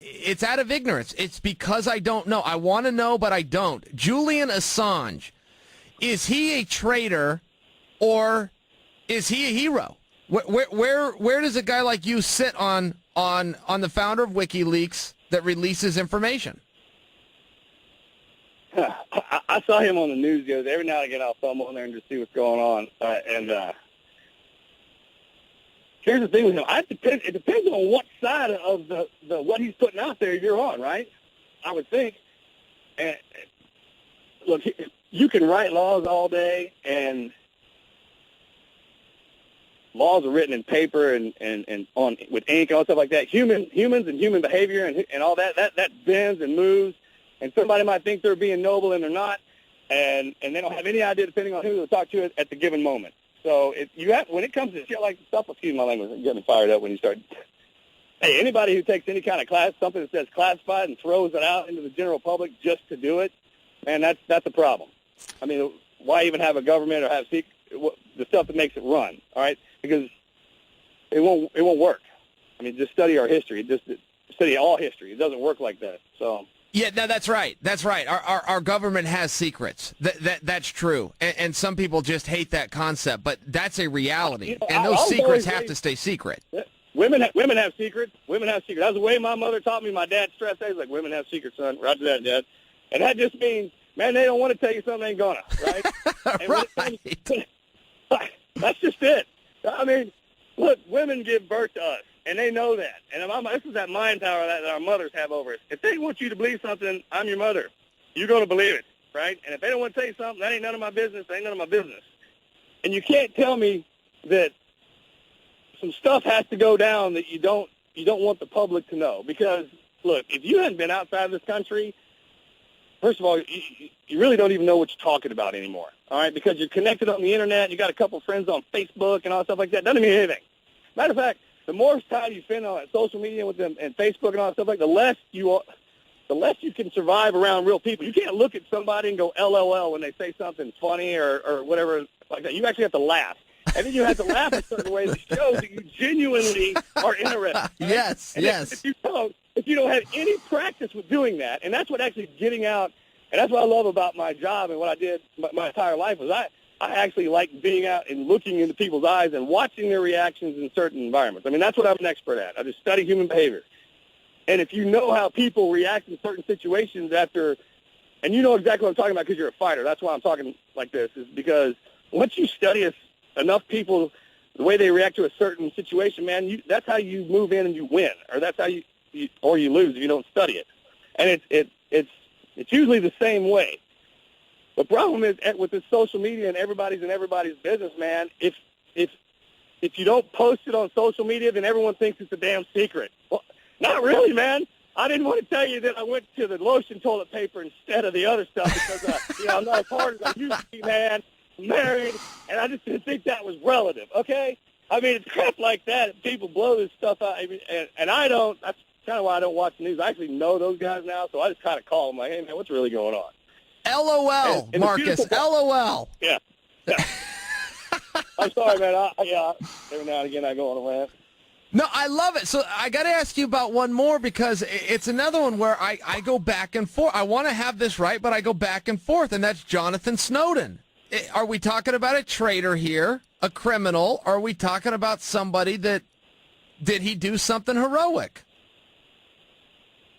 It's out of ignorance. It's because I don't know. I want to know, but I don't. Julian Assange, is he a traitor or is he a hero? Where does a guy like you sit on the founder of WikiLeaks that releases information? I saw him on the news the other day. Every now and again, I'll thumb on there and just see what's going on. Here's the thing with him. It depends on what side of the what he's putting out there you're on, right? I would think. And look, you can write laws all day, and laws are written in paper and on with ink and all stuff like that. Humans and human behavior and all that bends and moves. And somebody might think they're being noble and they're not, and they don't have any idea, depending on who they'll talk to at the given moment. So when it comes to shit like stuff, excuse my language, you get me fired up when you start. Hey, anybody who takes any kind of class, something that says classified, and throws it out into the general public just to do it, man, that's a problem. I mean, why even have a government or have the stuff that makes it run? All right, because it won't work. I mean, just study our history. Just study all history. It doesn't work like that. So. Yeah, no, that's right. That's right. Our government has secrets. That's true. And some people just hate that concept, but that's a reality. And those secrets have to stay secret. Women have secrets. Women have secrets. That's the way my mother taught me. My dad stressed that. He's like, women have secrets, son. Roger that, Dad. And that just means, man, they don't want to tell you something, they ain't gonna, right? Right. That's just it. I mean, look, women give birth to us. And they know that. And this is that mind power that our mothers have over us. If they want you to believe something, I'm your mother. You're going to believe it, right? And if they don't want to say something, that ain't none of my business. That ain't none of my business. And you can't tell me that some stuff has to go down that you don't want the public to know. Because, look, if you hadn't been outside of this country, first of all, you really don't even know what you're talking about anymore, all right? Because you're connected on the Internet. You got a couple friends on Facebook and all stuff like that. Doesn't mean anything. Matter of fact, the more time you spend on social media with them and Facebook and all that stuff like, the less you can survive around real people. You can't look at somebody and go LOL when they say something funny or whatever like that. You actually have to laugh, and then you have to laugh in certain ways that shows that you genuinely are interested. Right? Yes, and yes. If you don't have any practice with doing that, and that's what actually getting out, and that's what I love about my job and what I did my entire life was I actually like being out and looking into people's eyes and watching their reactions in certain environments. I mean, that's what I'm an expert at. I just study human behavior. And if you know how people react in certain situations and you know exactly what I'm talking about because you're a fighter. That's why I'm talking like this, is because once you study enough people, the way they react to a certain situation, man, that's how you move in and you win, or that's how you lose if you don't study it. And it's usually the same way. The problem is with this social media and everybody's in everybody's business, man. If you don't post it on social media, then everyone thinks it's a damn secret. Well, not really, man. I didn't want to tell you that I went to the lotion toilet paper instead of the other stuff because I'm not as hard as I used to be, man. I'm married, and I just didn't think that was relative. Okay, I mean it's crap like that. People blow this stuff out, and I don't. That's kind of why I don't watch the news. I actually know those guys now, so I just kind of call them like, hey, man, what's really going on? LOL, and Marcus. LOL. Yeah. I'm sorry, man. Every now and again I go on a rant. No, I love it. So I got to ask you about one more because it's another one where I go back and forth. I want to have this right, but I go back and forth, and that's Jonathan Snowden. Are we talking about a traitor here, a criminal? Or are we talking about somebody did he do something heroic?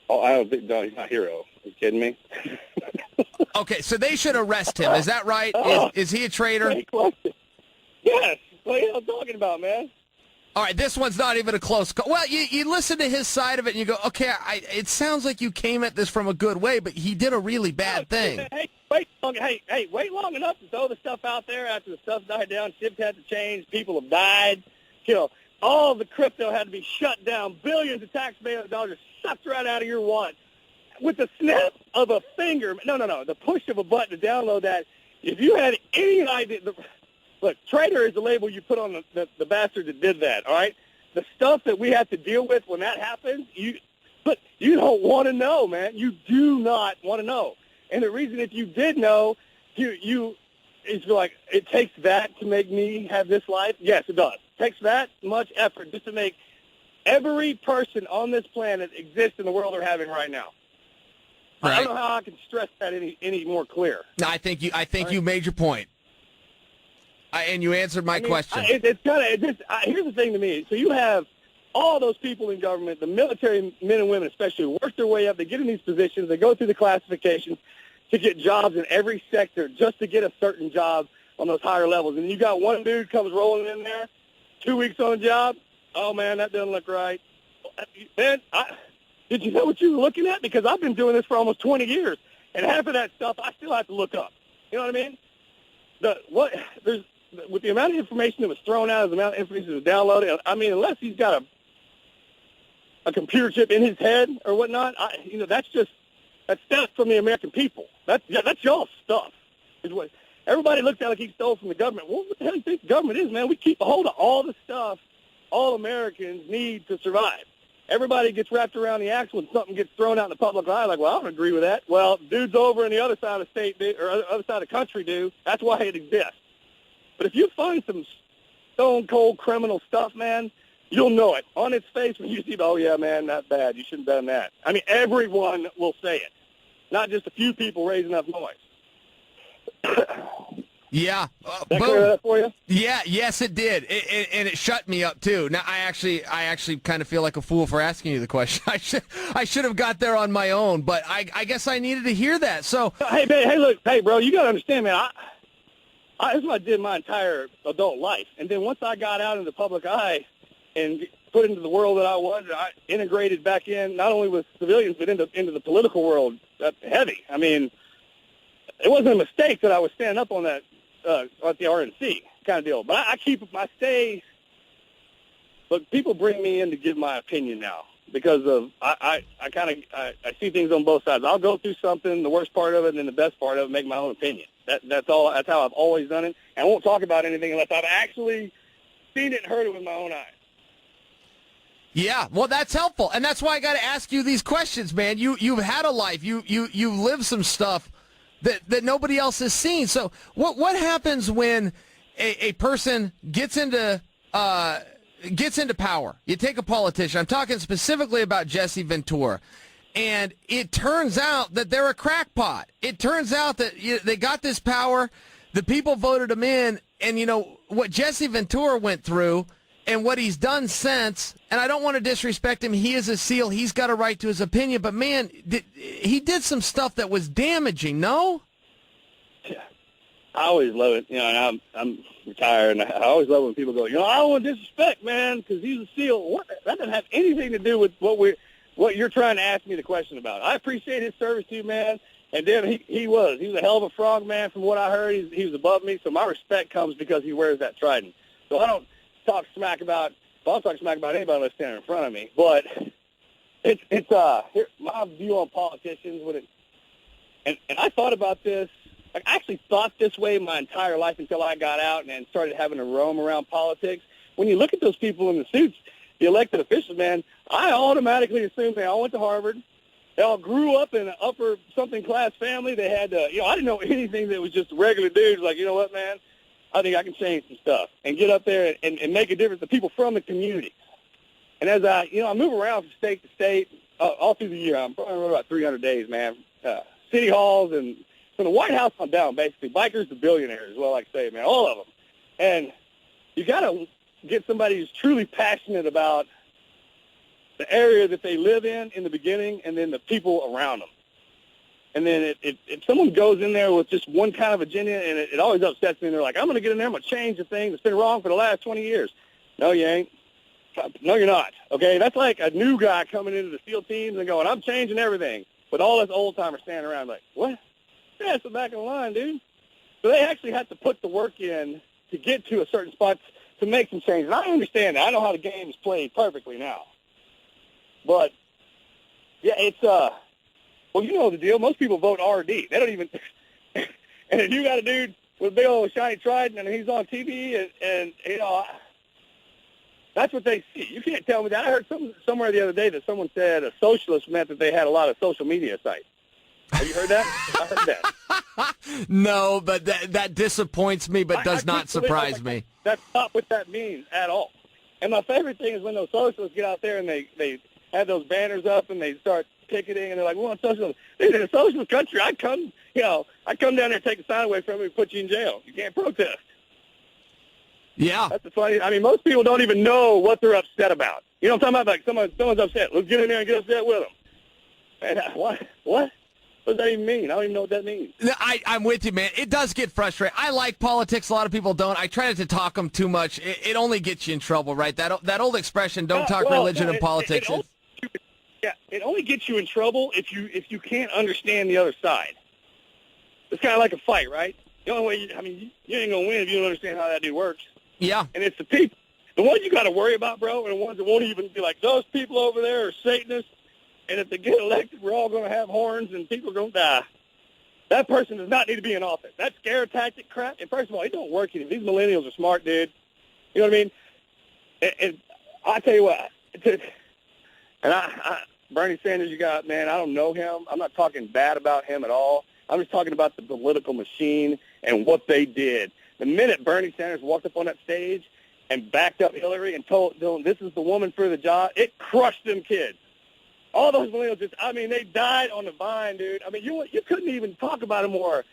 Oh, I don't think, no, he's not a hero. Are you kidding me? Okay, so they should arrest him. Is that right? Is he a traitor? Great question. Yes. What are you talking about, man? All right, this one's not even a close call. Well, you listen to his side of it, and you go, okay, it sounds like you came at this from a good way, but he did a really bad thing. Hey, wait long enough to throw the stuff out there after the stuff died down. Ships had to change. People have died. All the crypto had to be shut down. Billions of taxpayer dollars sucked right out of your wallet. With the snap of a finger, no, the push of a button to download that, if you had any idea, look, traitor is the label you put on the bastard that did that, all right? The stuff that we have to deal with when that happens, you don't want to know, man. You do not want to know. And the reason if you did know, it's like, it takes that to make me have this life? Yes, it does. It takes that much effort just to make every person on this planet exists in the world we're having right now. Right. I don't know how I can stress that any more clear. No, I think you made your point. And you answered my question. It's kind of here's the thing to me. So you have all those people in government, the military men and women especially, who work their way up. They get in these positions. They go through the classifications to get jobs in every sector just to get a certain job on those higher levels. And you got one dude comes rolling in there, 2 weeks on the job. Oh, man, that doesn't look right. Man, did you know what you were looking at? Because I've been doing this for almost 20 years, and half of that stuff I still have to look up. You know what I mean? With the amount of information that was thrown out, the amount of information that was downloaded, I mean, unless he's got a computer chip in his head or whatnot, that's stuff from the American people. That's y'all's stuff. Is what everybody looks at like he stole from the government. Well, what the hell do you think the government is, man? We keep a hold of all the stuff all Americans need to survive. Everybody gets wrapped around the axle when something gets thrown out in the public eye. Like, well, I don't agree with that. Well, dudes over on the other side of the state do, or other side of the country do. That's why it exists. But if you find some stone-cold criminal stuff, man, you'll know it on its face when you see, oh, yeah, man, not bad. You shouldn't have done that. I mean, everyone will say it, not just a few people raising up noise. Yeah. That clear that for you? Yeah, yes, it did. And it shut me up, too. Now, I actually kind of feel like a fool for asking you the question. I should have got there on my own, but I guess I needed to hear that. So, hey, bro, you got to understand, man, this is what I did my entire adult life. And then once I got out in the public eye and put into the world that I was, I integrated back in, not only with civilians, but into the political world heavy. I mean, it wasn't a mistake that I was standing up on that at the RNC kind of deal. But I stay. Look, people bring me in to give my opinion now because of I see things on both sides. I'll go through something, the worst part of it, and then the best part of it, make my own opinion. That's all. That's how I've always done it. And I won't talk about anything unless I've actually seen it and heard it with my own eyes. Yeah, well, that's helpful, and that's why I got to ask you these questions, man. You've had a life. You lived some stuff that nobody else has seen. So what happens when a person gets into power? You take a politician. I'm talking specifically about Jesse Ventura. And it turns out that they're a crackpot. It turns out that they got this power, the people voted him in, and what Jesse Ventura went through and what he's done since, and I don't want to disrespect him, he is a SEAL, he's got a right to his opinion, but man, he did some stuff that was damaging, no? Yeah. I always love it, and I'm retired, and I always love when people go, I don't want to disrespect, man, because he's a SEAL. That doesn't have anything to do with what you're trying to ask me the question about. I appreciate his service to you, man. And then he was a hell of a frog, man. From what I heard, he was above me. So my respect comes because he wears that trident. So I don't talk smack about. I'll talk smack about anybody that's standing in front of me. But it's here, my view on politicians and I thought about this. I actually thought this way my entire life until I got out and started having to roam around politics. When you look at those people in the suits, the elected officials, man, I automatically assumed they all went to Harvard. They all grew up in an upper something class family. They had, I didn't know anything that was just regular dudes. Like, you know what, man, I think I can change some stuff and get up there and make a difference to people from the community. And as I move around from state to state all through the year, I'm probably about 300 days, man. City halls and from the White House on down, basically, bikers to billionaires, well, like I say, man, all of them. And you got to get somebody who's truly passionate about the area that they live in the beginning, and then the people around them. And then if someone goes in there with just one kind of agenda, and it always upsets me, and they're like, I'm going to get in there, I'm going to change the thing that's been wrong for the last 20 years. No, you ain't. No, you're not. Okay? That's like a new guy coming into the SEAL teams and going, I'm changing everything. With all this old-timers standing around like, what? Yeah, it's the back of the line, dude. So they actually have to put the work in to get to a certain spot to make some changes. And I understand that. I know how the game is played perfectly now. But, yeah, it's, well, you know the deal. Most people vote RD. They don't even, and if you got a dude with a big old shiny trident and he's on TV and that's what they see. You can't tell me that. I heard somewhere the other day that someone said a socialist meant that they had a lot of social media sites. Have you heard that? I heard that. No, but that disappoints me, but does not surprise me. That's not what that means at all. And my favorite thing is when those socialists get out there and they have those banners up and they start picketing and they're like, we want socialism. In a socialist country, I'd come down there and take a sign away from you and put you in jail. You can't protest. Yeah. That's the funny. I mean, most people don't even know what they're upset about. You know what I'm talking about? Like someone's upset. Let's get in there and get upset with them. And what? What does that even mean? I don't even know what that means. I'm with you, man. It does get frustrating. I like politics. A lot of people don't. I try not to talk them too much. It only gets you in trouble, right? That old expression, don't talk religion and politics. It only gets you in trouble if you can't understand the other side. It's kind of like a fight, right? The only way you ain't going to win if you don't understand how that dude works. Yeah. And it's the people. The ones you got to worry about, bro, and the ones that won't even be like, those people over there are Satanists, and if they get elected, we're all going to have horns and people are going to die. That person does not need to be in office. That scare tactic crap, and first of all, it don't work anymore. These millennials are smart, dude. You know what I mean? And I tell you what, Bernie Sanders, you got, man, I don't know him. I'm not talking bad about him at all. I'm just talking about the political machine and what they did. The minute Bernie Sanders walked up on that stage and backed up Hillary and told them this is the woman for the job, it crushed them kids. All those millennials they died on the vine, dude. I mean, you couldn't even talk about a more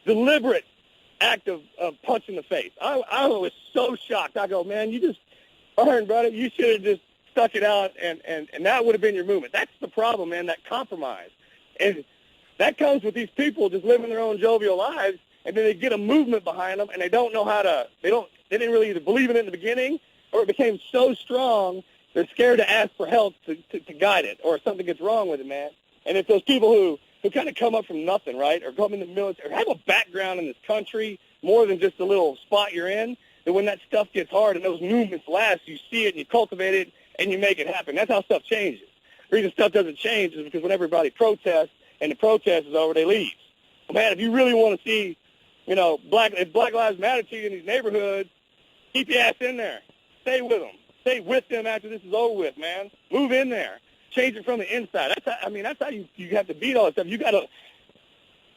deliberate act of punch in the face. I was so shocked. I go, man, you just earned, brother. You should have just stuck it out, and that would have been your movement. That's the problem, man, that compromise. And that comes with these people just living their own jovial lives, and then they get a movement behind them, and they don't know how to, they didn't really either believe in it in the beginning, or it became so strong, they're scared to ask for help to guide it, or something gets wrong with it, man. And it's those people who kind of come up from nothing, right, or come in the military, or have a background in this country more than just a little spot you're in, that when that stuff gets hard and those movements last, you see it and you cultivate it and you make it happen. That's how stuff changes. The reason stuff doesn't change is because when everybody protests and the protest is over, they leave. But man, if you really want to see, if Black Lives Matter to you in these neighborhoods, keep your ass in there. Stay with them. Stay with them after this is over with, man. Move in there. Change it from the inside. That's how you have to beat all this stuff.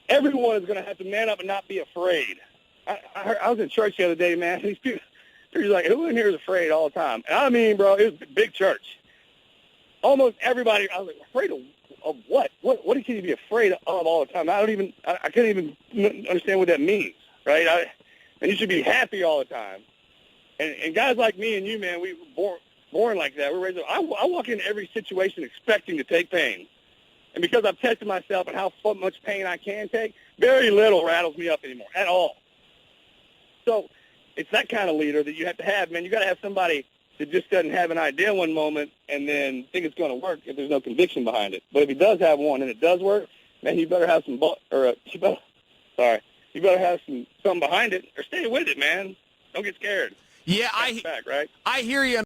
Everyone is going to have to man up and not be afraid. I was in church the other day, man. These people, they're just like, who in here is afraid all the time? And I mean, bro, it was a big church. Almost everybody, I was like, afraid of what? What can you be afraid of all the time? I couldn't even understand what that means, right? And you should be happy all the time. And guys like me and you, man, we were born like that. We're raised. I walk into every situation expecting to take pain. And because I've tested myself and how much pain I can take, very little rattles me up anymore at all. So it's that kind of leader that you have to have, man. You got to have somebody that just doesn't have an idea one moment and then think it's going to work if there's no conviction behind it. But if he does have one and it does work, man, you better have you better have something behind it or stay with it, man. Don't get scared. Yeah, I hear you.